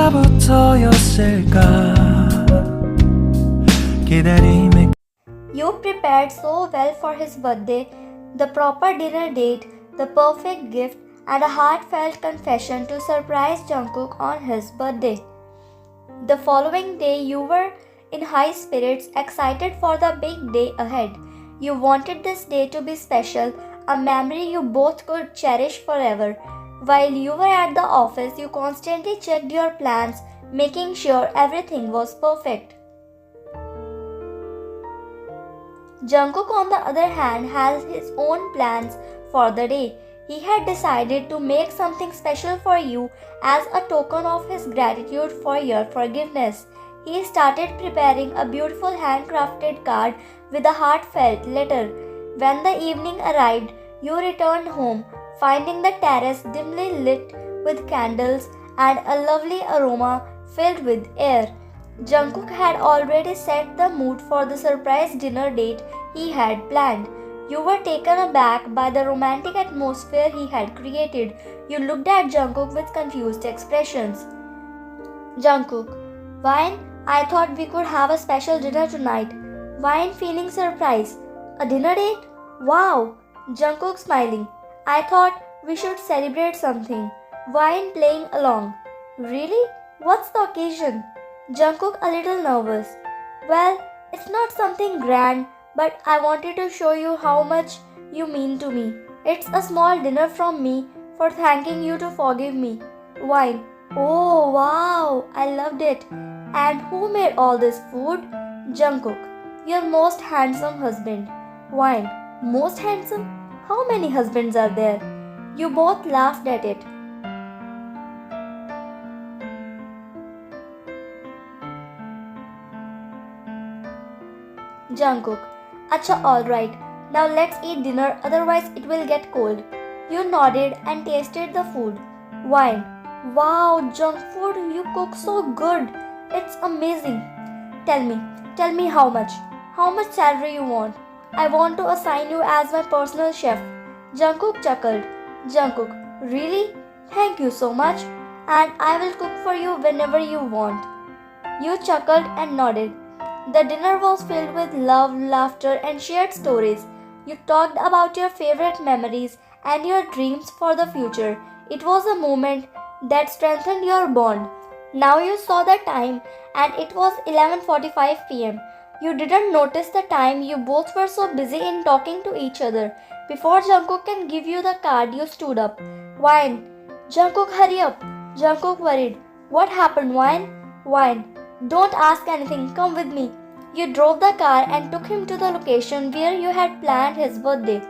언제부터였을까 기다림에 You prepared so well for his birthday, the proper dinner date, the perfect gift, and a heartfelt confession to surprise Jungkook on his birthday. The following day, you were in high spirits, excited for the big day ahead. You wanted this day to be special, a memory you both could cherish forever. While you were at the office, you constantly checked your plans, making sure everything was perfect. Jungkook, on the other hand, has his own plans for the day. He had decided to make something special for you as a token of his gratitude for your forgiveness. He started preparing a beautiful handcrafted card with a heartfelt letter. When the evening arrived, you returned home, finding the terrace dimly lit with candles and a lovely aroma filled with air. Jungkook had already set the mood for the surprise dinner date he had planned. You were taken aback by the romantic atmosphere he had created. You looked at Jungkook with confused expressions. Jungkook, why? I thought we could have a special dinner tonight. Why feeling surprised? A dinner date? Wow! Jungkook smiling. I thought we should celebrate something. Why playing along? Really? What's the occasion? Jungkook a little nervous. Well, it's not something grand, but I wanted to show you how much you mean to me. It's a small dinner from me for thanking you to forgive me. Wine. Oh wow, I loved it. And who made all this food? Jungkook, your most handsome husband. Wine. Most handsome? How many husbands are there? You both laughed at it. Jungkook, acha, alright. Now let's eat dinner, otherwise it will get cold. You nodded and tasted the food. Wine. Wow, junk food, you cook so good. It's amazing. Tell me how much. How much salary you want? I want to assign you as my personal chef. Jungkook chuckled. Jungkook, really? Thank you so much. And I will cook for you whenever you want. You chuckled and nodded. The dinner was filled with love, laughter, and shared stories. You talked about your favorite memories and your dreams for the future. It was a moment that strengthened your bond. Now you saw the time and it was 11:45 p.m. You didn't notice the time, you both were so busy in talking to each other. Before Jungkook can give you the card, you stood up. Wine. Jungkook, hurry up. Jungkook worried. What happened, Wine? Wine. Don't ask anything, come with me. You drove the car and took him to the location where you had planned his birthday.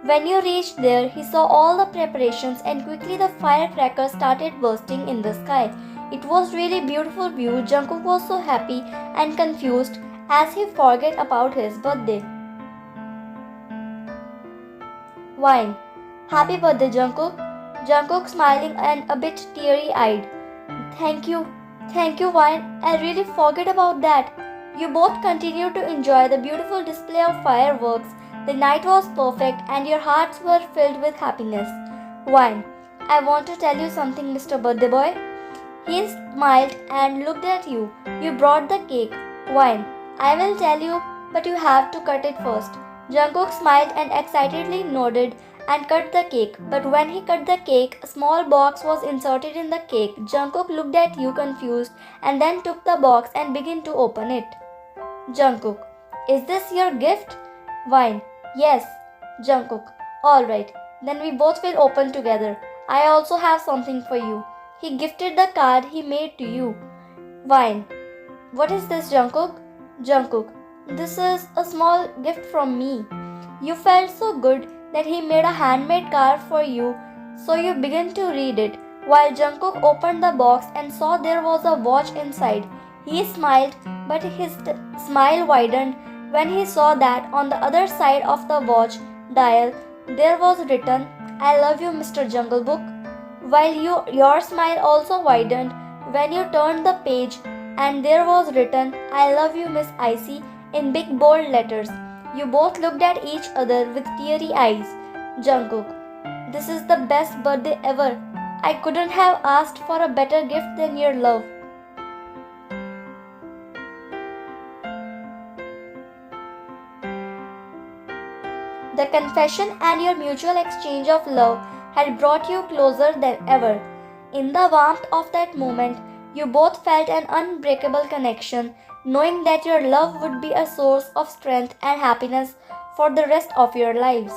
When you reached there, he saw all the preparations and quickly the firecrackers started bursting in the sky. It was really beautiful view. Jungkook was so happy and confused as he forgot about his birthday. Wine. Happy birthday, Jungkook. Jungkook smiling and a bit teary-eyed. Thank you, Wine. I really forgot about that. You both continued to enjoy the beautiful display of fireworks. The night was perfect and your hearts were filled with happiness. Wine. I want to tell you something, Mr. Birthday Boy. He smiled and looked at you. You brought the cake. Wine. I will tell you, but you have to cut it first. Jungkook smiled and excitedly nodded and cut the cake. But when he cut the cake, a small box was inserted in the cake. Jungkook looked at you confused and then took the box and began to open it. Jungkook, is this your gift? Wine, yes. Jungkook, alright, then we both will open together. I also have something for you. He gifted the card he made to you. Wine, what is this, Jungkook? Jungkook, this is a small gift from me. You felt so good that he made a handmade card for you, so you began to read it. While Jungkook opened the box and saw there was a watch inside, he smiled, but his smile widened when he saw that on the other side of the watch dial there was written, I love you, Mr. Jungle Book. While your smile also widened when you turned the page and there was written, I love you, Miss Icy, in big bold letters. You both looked at each other with teary eyes. Jungkook, this is the best birthday ever. I couldn't have asked for a better gift than your love. The confession and your mutual exchange of love had brought you closer than ever. In the warmth of that moment, you both felt an unbreakable connection, knowing that your love would be a source of strength and happiness for the rest of your lives.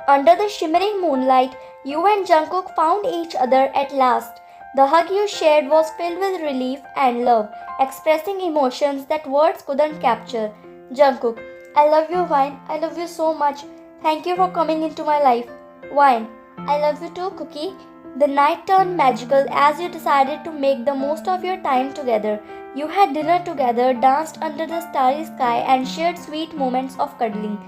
Under the shimmering moonlight, you and Jungkook found each other at last. The hug you shared was filled with relief and love, expressing emotions that words couldn't capture. Jungkook, I love you, Vine. I love you so much. Thank you for coming into my life. Vine, I love you too, Cookie. The night turned magical as you decided to make the most of your time together. You had dinner together, danced under the starry sky, and shared sweet moments of cuddling.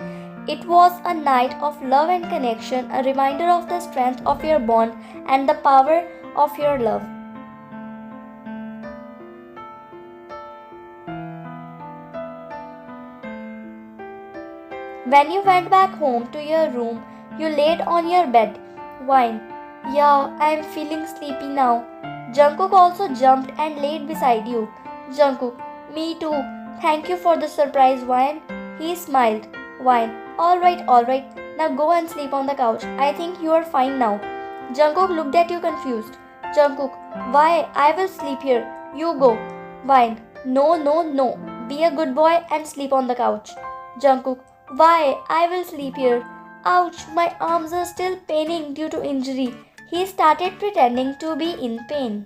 It was a night of love and connection, a reminder of the strength of your bond and the power of your love. When you went back home to your room, you laid on your bed. Vine, yeah, I am feeling sleepy now. Jungkook also jumped and laid beside you. Jungkook, me too. Thank you for the surprise, Vine. He smiled. Vine, alright. Now go and sleep on the couch. I think you are fine now. Jungkook looked at you confused. Jungkook, why? I will sleep here. You go. Vine, no. Be a good boy and sleep on the couch. Jungkook, why? I will sleep here. Ouch, my arms are still paining due to injury. He started pretending to be in pain.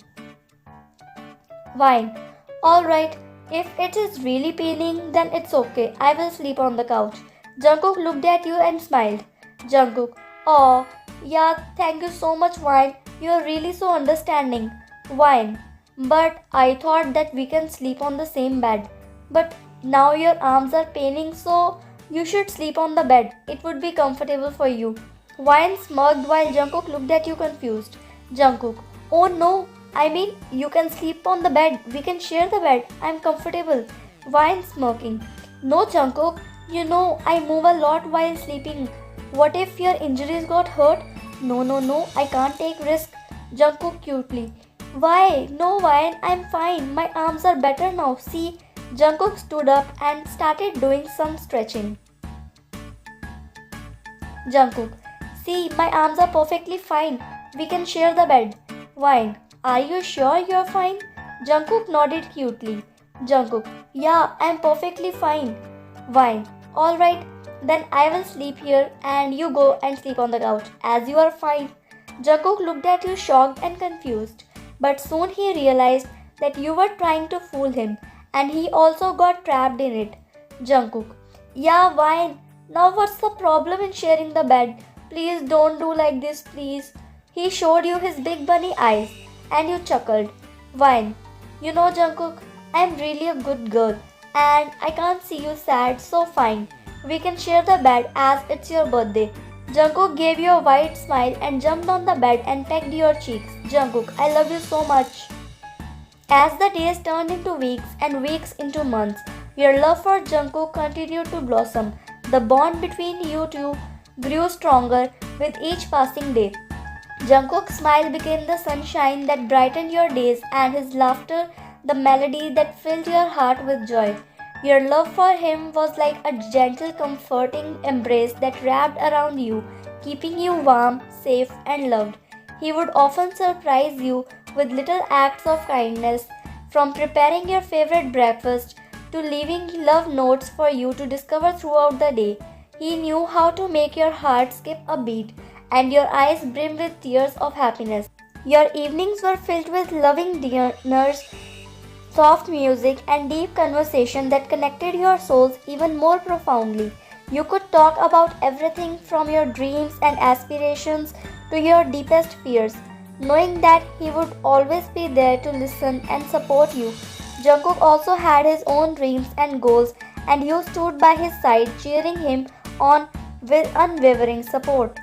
Vine, alright. If it is really paining, then it's okay. I will sleep on the couch. Jungkook looked at you and smiled. Jungkook, oh, yeah, thank you so much, Vine. You are really so understanding. Vine, but I thought that we can sleep on the same bed. But now your arms are paining, so you should sleep on the bed. It would be comfortable for you. Vine smirked while Jungkook looked at you confused. Jungkook, oh no, I mean you can sleep on the bed. We can share the bed. I'm comfortable. Vine smirking. No, Jungkook, you know I move a lot while sleeping. What if your injuries got hurt? No, I can't take risk. Jungkook cutely. Why? No, Vine, I'm fine. My arms are better now. See? Jungkook stood up and started doing some stretching. Jungkook, see, my arms are perfectly fine. We can share the bed. Vine, are you sure you're fine? Jungkook nodded cutely. Jungkook, yeah, I'm perfectly fine. Vine, alright, then I will sleep here and you go and sleep on the couch as you are fine. Jungkook looked at you shocked and confused, but soon he realized that you were trying to fool him and he also got trapped in it. Jungkook, yeah, Vine, now what's the problem in sharing the bed? Please don't do like this, please. He showed you his big bunny eyes and you chuckled. Vine, you know, Jungkook, I'm really a good girl and I can't see you sad, so fine. We can share the bed as it's your birthday. Jungkook gave you a wide smile and jumped on the bed and pecked your cheeks. Jungkook, I love you so much. As the days turned into weeks and weeks into months, your love for Jungkook continued to blossom. The bond between you two grew stronger with each passing day. Jungkook's smile became the sunshine that brightened your days and his laughter the melody that filled your heart with joy. Your love for him was like a gentle, comforting embrace that wrapped around you, keeping you warm, safe, and loved. He would often surprise you with little acts of kindness, from preparing your favorite breakfast to leaving love notes for you to discover throughout the day. He knew how to make your heart skip a beat and your eyes brim with tears of happiness. Your evenings were filled with loving dinners, soft music, and deep conversation that connected your souls even more profoundly. You could talk about everything from your dreams and aspirations to your deepest fears, knowing that he would always be there to listen and support you. Jungkook also had his own dreams and goals, and you stood by his side, cheering him on with unwavering support.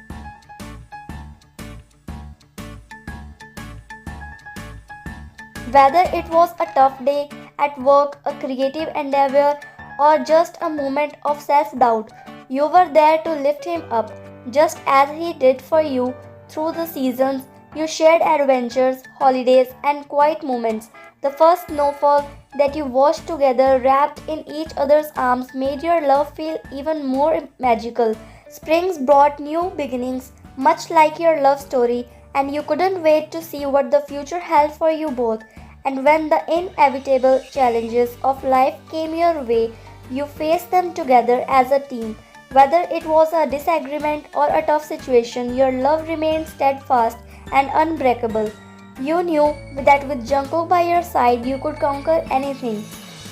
Whether it was a tough day at work, a creative endeavor, or just a moment of self-doubt, you were there to lift him up, just as he did for you through the seasons. You shared adventures, holidays, and quiet moments The first snowfall that you watched together, wrapped in each other's arms, made your love feel even more magical. Springs brought new beginnings, much like your love story, and you couldn't wait to see what the future held for you both. And when the inevitable challenges of life came your way, you faced them together as a team. Whether it was a disagreement or a tough situation, your love remained steadfast and unbreakable. You knew that with Jungkook by your side, you could conquer anything.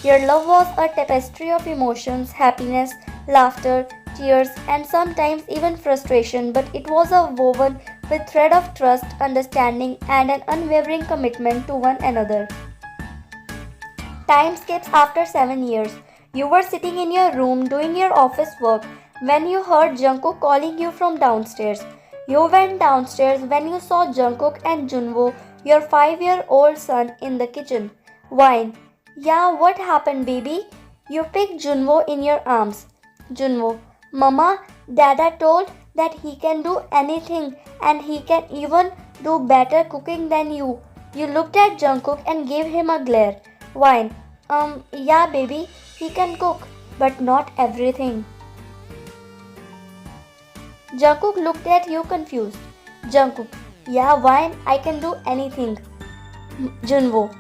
Your love was a tapestry of emotions, happiness, laughter, tears, and sometimes even frustration, but it was a woven with thread of trust, understanding, and an unwavering commitment to one another. Time skips after 7 years. You were sitting in your room doing your office work when you heard Jungkook calling you from downstairs. You went downstairs when you saw Jungkook and Junwo, your 5-year-old son, in the kitchen. Wine. Yeah, what happened, baby? You picked Junwo in your arms. Junwo. Mama, Dada told that he can do anything and he can even do better cooking than you. You looked at Jungkook and gave him a glare. Wine. Yeah, baby, he can cook, but not everything. Jungkook looked at you confused. Jungkook, yeah, Wine, I can do anything. Junwo,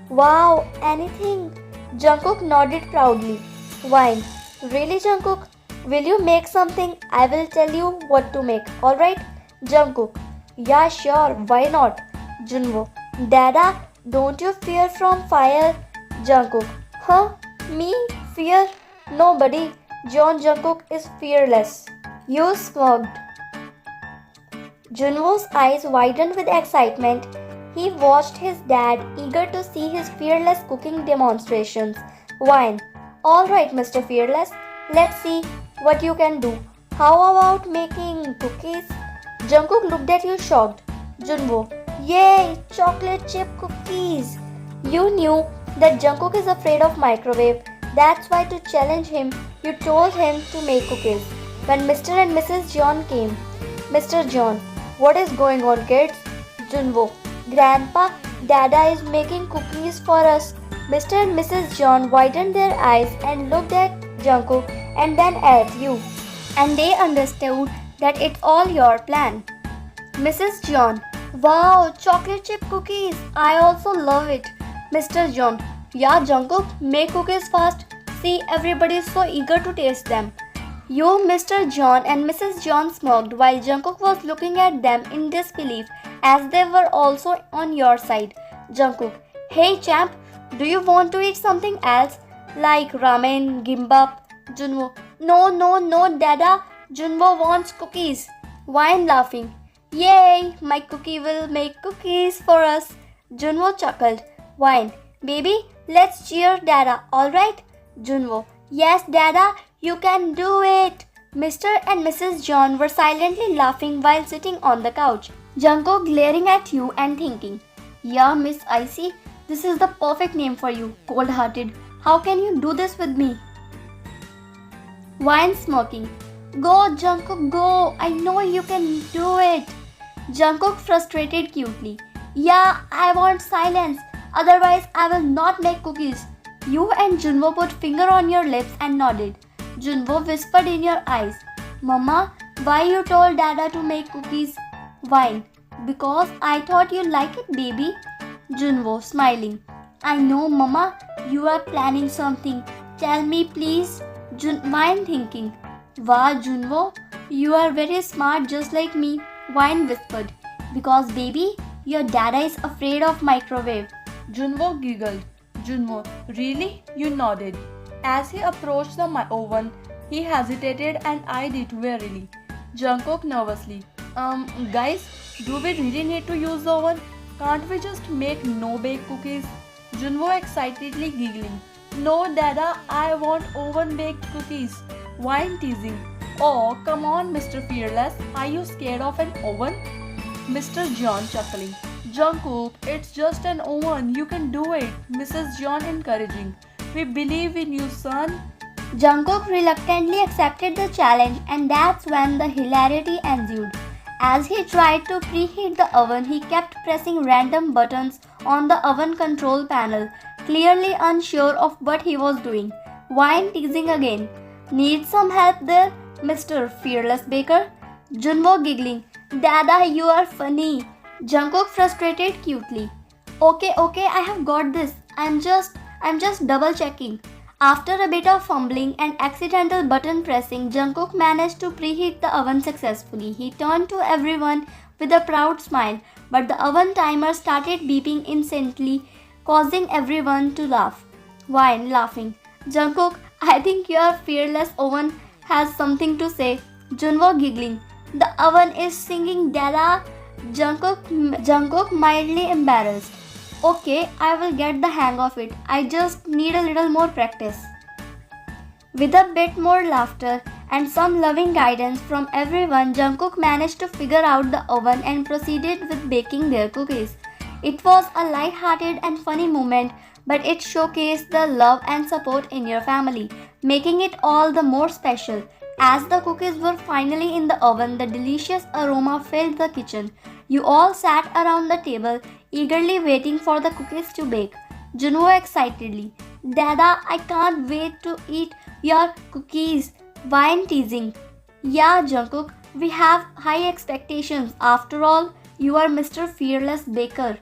wow, anything? Jungkook nodded proudly. Wine, really, Jungkook? Will you make something? I will tell you what to make, alright? Jungkook, yeah, sure, why not? Junwo, Dada, don't you fear from fire? Jungkook, huh? Me? Fear? Nobody. John Jungkook is fearless. You smirked. Junwo's eyes widened with excitement. He watched his dad, eager to see his fearless cooking demonstrations. Wine. Alright, Mr. Fearless. Let's see what you can do. How about making cookies? Jungkook looked at you shocked. Junwo. Yay! Chocolate chip cookies! You knew that Jungkook is afraid of microwave. That's why, to challenge him, you told him to make cookies. When Mr. and Mrs. John came. Mr. John. What is going on, kids? Junwo. Grandpa, Dada is making cookies for us. Mr. and Mrs. John widened their eyes and looked at Jungkook and then at you. And they understood that it's all your plan. Mrs. John. Wow, chocolate chip cookies. I also love it. Mr. John. Yeah, Jungkook, make cookies fast. See, everybody is so eager to taste them. You, Mr. John and Mrs. John smirked while Jungkook was looking at them in disbelief as they were also on your side. Jungkook. Hey champ, do you want to eat something else? Like ramen, gimbap? Junwo. No, Dada. Junwo wants cookies. Wine laughing. Yay, my cookie will make cookies for us. Junwo chuckled. Wine. Baby, let's cheer Dada, alright? Junwo. Yes, Dada, you can do it. Mr. and Mrs. John were silently laughing while sitting on the couch. Jungkook glaring at you and thinking, yeah, Miss Icy, this is the perfect name for you, cold-hearted. How can you do this with me? Wine smirking. Go, Jungkook, go. I know you can do it. Jungkook frustrated cutely. Yeah, I want silence. Otherwise, I will not make cookies. You and Junwo put finger on your lips and nodded. Junwo whispered in your eyes. Mama, why you told Dada to make cookies? Wine. Because I thought you like it, baby. Junwo smiling. I know, Mama, you are planning something. Tell me, please. Wine thinking. Wow, Junwo, you are very smart just like me. Wine whispered. Because, baby, your Dada is afraid of microwave. Junwo giggled. Junwo, really? You nodded. As he approached the oven, he hesitated and eyed it warily. Jungkook nervously. Guys, do we really need to use the oven? Can't we just make no-bake cookies? Junwo excitedly giggling. No, Dada, I want oven-baked cookies. Wine teasing. Oh, come on, Mr. Fearless. Are you scared of an oven? Mr. John chuckling. Jungkook, it's just an oven. You can do it. Mrs. John encouraging. We believe in you, son. Jungkook reluctantly accepted the challenge, and that's when the hilarity ensued. As he tried to preheat the oven, he kept pressing random buttons on the oven control panel, clearly unsure of what he was doing. Wine teasing again. Need some help there, Mr. Fearless Baker? Junwo giggling. Dada, you are funny. Jungkook frustrated cutely. Okay, I have got this. I'm just double checking. After a bit of fumbling and accidental button pressing, Jungkook managed to preheat the oven successfully. He turned to everyone with a proud smile, but the oven timer started beeping instantly, causing everyone to laugh. Wine laughing. Jungkook, I think your fearless oven has something to say. Junwo giggling. The oven is singing Dada. Jungkook mildly embarrassed. Okay, I will get the hang of it. I just need a little more practice. With a bit more laughter and some loving guidance from everyone, Jungkook managed to figure out the oven and proceeded with baking their cookies. It was a light-hearted and funny moment, but it showcased the love and support in your family, making it all the more special. As the cookies were finally in the oven, the delicious aroma filled the kitchen. You all sat around the table, eagerly waiting for the cookies to bake. Junwo excitedly, Dada, I can't wait to eat your cookies. Wine teasing. Yeah, Jungkook, we have high expectations. After all, you are Mr. Fearless Baker.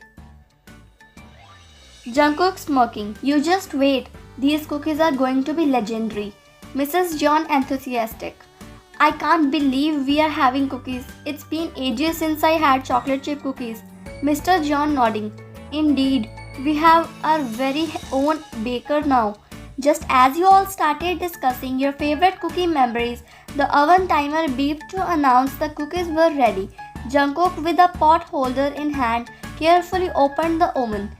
Jungkook smirking. You just wait. These cookies are going to be legendary. Mrs. John enthusiastic. I can't believe we are having cookies. It's been ages since I had chocolate chip cookies. Mr. John nodding. Indeed, we have our very own baker now. Just as you all started discussing your favorite cookie memories, the oven timer beeped to announce the cookies were ready. Jungkook, with a pot holder in hand, carefully opened the oven.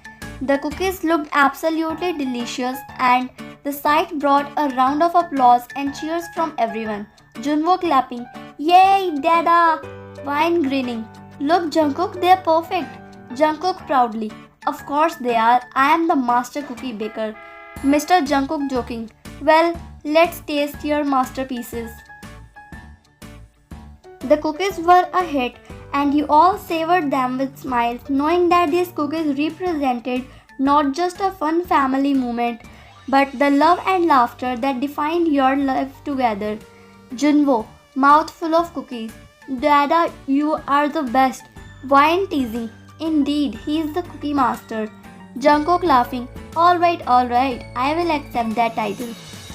The cookies looked absolutely delicious, and the sight brought a round of applause and cheers from everyone. Junwo clapping. Yay, Dada! Wine grinning. Look, Jungkook, they're perfect. Jungkook proudly. Of course they are. I am the master cookie baker. Mr. Jungkook joking. Well, let's taste your masterpieces. The cookies were a hit, and you all savored them with smiles, knowing that these cookies represented not just a fun family moment, but the love and laughter that defined your life together. Junwo, mouth full of cookies. Dada, you are the best. Wine teasing. Indeed, he is the cookie master. Jungkook laughing. Alright, I will accept that title.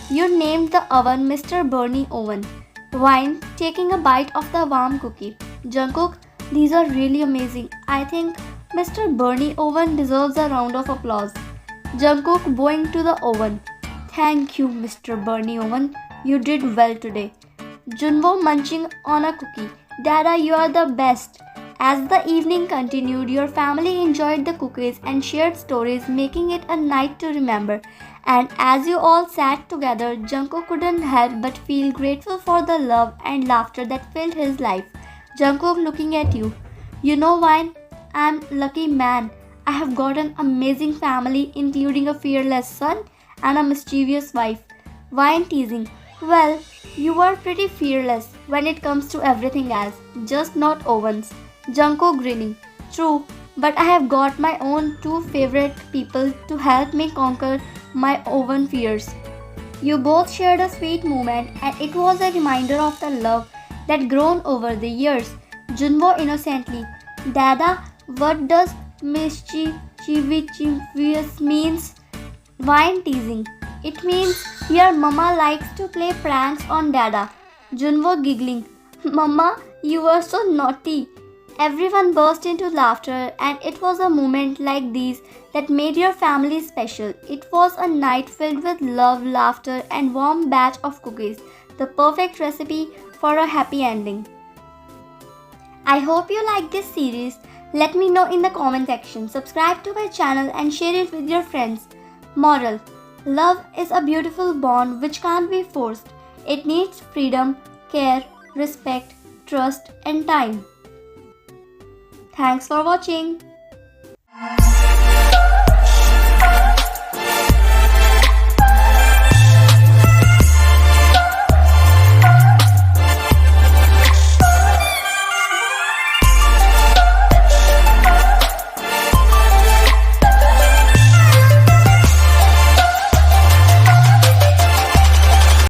You named the oven Mr. Bernie Oven. Wine taking a bite of the warm cookie. Jungkook, these are really amazing. I think Mr. Bernie Oven deserves a round of applause. Jungkook bowing to the oven. Thank you, Mr. Bernie Oven. You did well today. Junwo munching on a cookie. Dada, you are the best. As the evening continued, your family enjoyed the cookies and shared stories, making it a night to remember. And as you all sat together, Jungkook couldn't help but feel grateful for the love and laughter that filled his life. Jungkook looking at you. You know, Wine, I'm lucky man. I have got an amazing family, including a fearless son and a mischievous wife. Wine teasing. Well, you are pretty fearless when it comes to everything else, just not ovens. Jungkook grinning. True, but I have got my own two favorite people to help me conquer my oven fears. You both shared a sweet moment, and it was a reminder of the love that grown over the years. Junwo innocently. Dada, what does mischievous means? Wine teasing. It means your mama likes to play pranks on Dada. Junwo giggling. Mama, you were so naughty. Everyone burst into laughter, and it was a moment like these that made your family special. It was a night filled with love, laughter, and warm batch of cookies. The perfect recipe for a happy ending. I hope you like this series. Let me know in the comment section. Subscribe to my channel and share it with your friends. Moral: love is a beautiful bond which can't be forced. It needs freedom, care, respect, trust, and time. Thanks for watching.